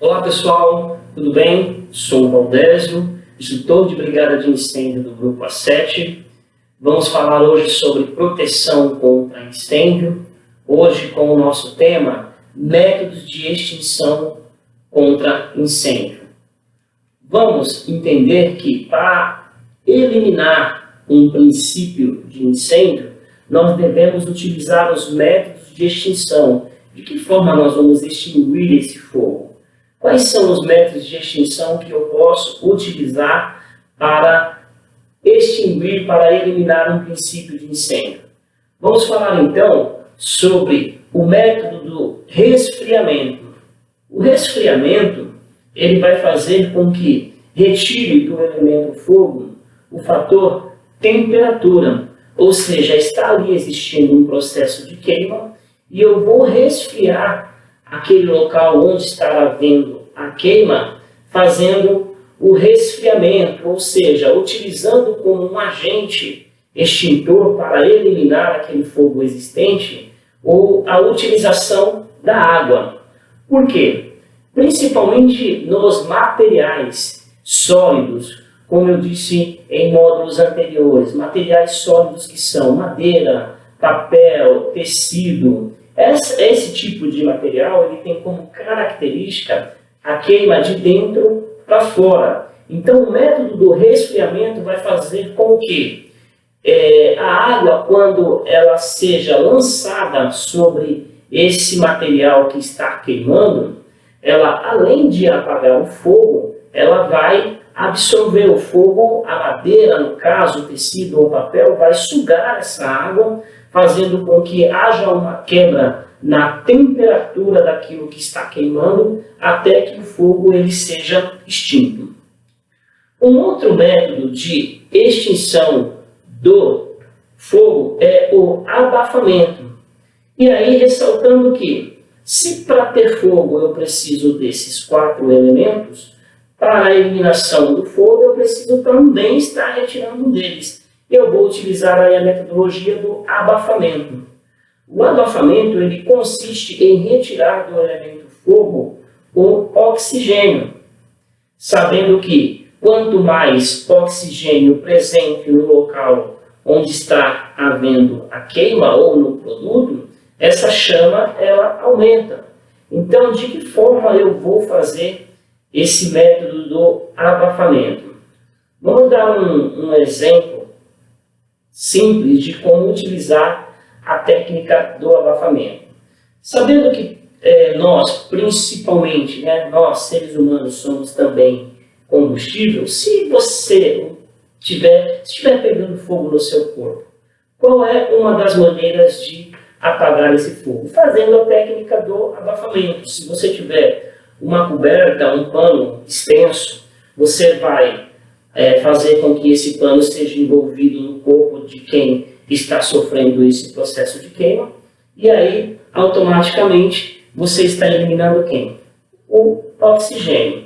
Olá pessoal, tudo bem? Sou o Valdésio, instrutor de brigada de incêndio do Grupo A7. Vamos falar hoje sobre proteção contra incêndio, hoje com o nosso tema métodos de extinção contra incêndio. Vamos entender que para eliminar um princípio de incêndio, nós devemos utilizar os métodos de extinção. De que forma nós vamos extinguir esse fogo? Quais são os métodos de extinção que eu posso utilizar para extinguir, para eliminar um princípio de incêndio? Vamos falar então sobre o método do resfriamento. O resfriamento, ele vai fazer com que retire do elemento fogo o fator temperatura, ou seja, está ali existindo um processo de queima e eu vou resfriar aquele local onde está havendo a queima, fazendo o resfriamento, ou seja, utilizando como um agente extintor para eliminar aquele fogo existente, ou a utilização da água. Por quê? Principalmente nos materiais sólidos, como eu disse em módulos anteriores, materiais sólidos que são madeira, papel, tecido. Esse tipo de material ele tem como característica a queima de dentro para fora. Então o método do resfriamento vai fazer com que a água, quando ela seja lançada sobre esse material que está queimando, ela, além de apagar o fogo, ela vai absorver o fogo, a madeira, no caso, o tecido ou o papel, vai sugar essa água, fazendo com que haja uma quebra na temperatura daquilo que está queimando, até que o fogo ele seja extinto. Um outro método de extinção do fogo é o abafamento. E aí, ressaltando que, se para ter fogo eu preciso desses 4 elementos, para a eliminação do fogo eu preciso também estar retirando um deles. Eu vou utilizar aí a metodologia do abafamento. O abafamento ele consiste em retirar do elemento fogo o oxigênio, sabendo que quanto mais oxigênio presente no local onde está havendo a queima ou no produto, essa chama ela aumenta. Então, de que forma eu vou fazer esse método do abafamento? Vamos dar um exemplo simples de como utilizar a técnica do abafamento. Sabendo que nós, principalmente, nós seres humanos somos também combustível, se você estiver pegando fogo no seu corpo, qual é uma das maneiras de apagar esse fogo? Fazendo a técnica do abafamento. Se você tiver uma coberta, um pano extenso, você vai fazer com que esse pano seja envolvido no corpo de quem está sofrendo esse processo de queima, e aí, automaticamente, você está eliminando quem? O oxigênio.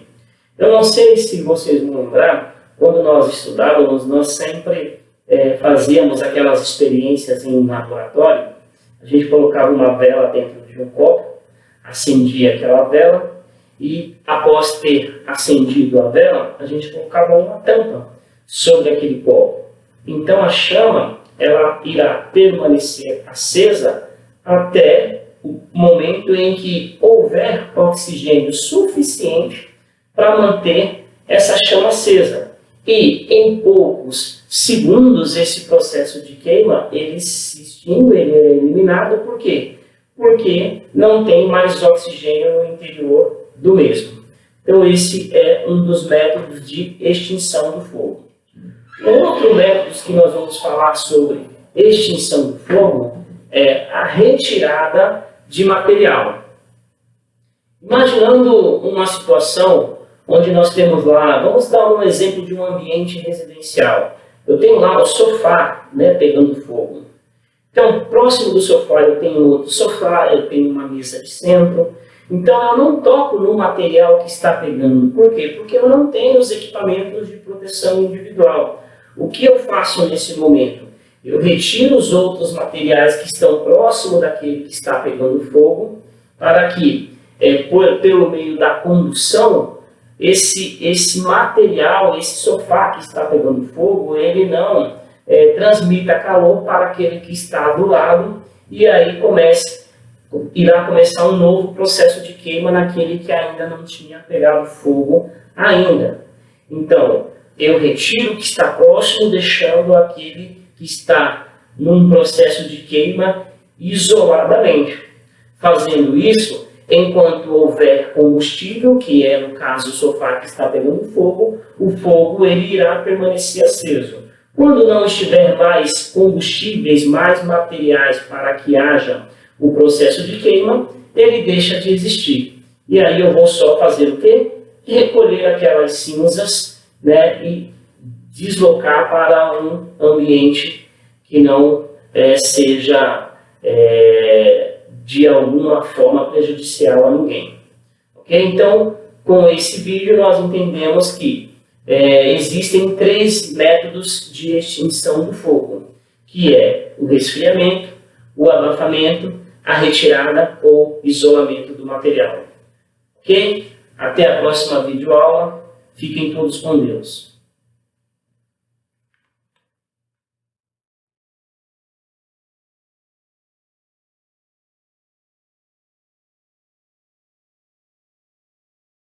Eu não sei se vocês vão lembrar, quando nós estudávamos, nós sempre fazíamos aquelas experiências em laboratório. A gente colocava uma vela dentro de um copo, acendia aquela vela, e após ter acendido a vela, a gente colocava uma tampa sobre aquele copo. Então a chama ela irá permanecer acesa até o momento em que houver oxigênio suficiente para manter essa chama acesa. E em poucos segundos esse processo de queima ele se extingue, ele é eliminado. Por quê? Porque não tem mais oxigênio no interior do mesmo. Então esse é um dos métodos de extinção do fogo. Outro método que nós vamos falar sobre extinção do fogo é a retirada de material. Imaginando uma situação onde nós temos lá, vamos dar um exemplo de um ambiente residencial. Eu tenho lá o sofá pegando fogo. Então, próximo do sofá eu tenho outro sofá, eu tenho uma mesa de centro. Então, eu não toco no material que está pegando. Por quê? Porque eu não tenho os equipamentos de proteção individual. O que eu faço nesse momento? Eu retiro os outros materiais que estão próximo daquele que está pegando fogo, para que pelo meio da condução, esse material, esse sofá que está pegando fogo, ele não transmita calor para aquele que está do lado, e aí irá começar um novo processo de queima naquele que ainda não tinha pegado fogo ainda. Então, eu retiro o que está próximo, deixando aquele que está num processo de queima isoladamente. Fazendo isso, enquanto houver combustível, que é no caso o sofá que está pegando fogo, o fogo ele irá permanecer aceso. Quando não estiver mais combustíveis, mais materiais para que haja o processo de queima, ele deixa de existir. E aí eu vou só fazer o quê? Recolher aquelas cinzas, né, e deslocar para um ambiente que não seja de alguma forma prejudicial a ninguém. Okay? Então, com esse vídeo nós entendemos que existem 3 métodos de extinção do fogo, que é o resfriamento, o abafamento, a retirada ou isolamento do material. Ok? Até a próxima videoaula. Fiquem todos com Deus.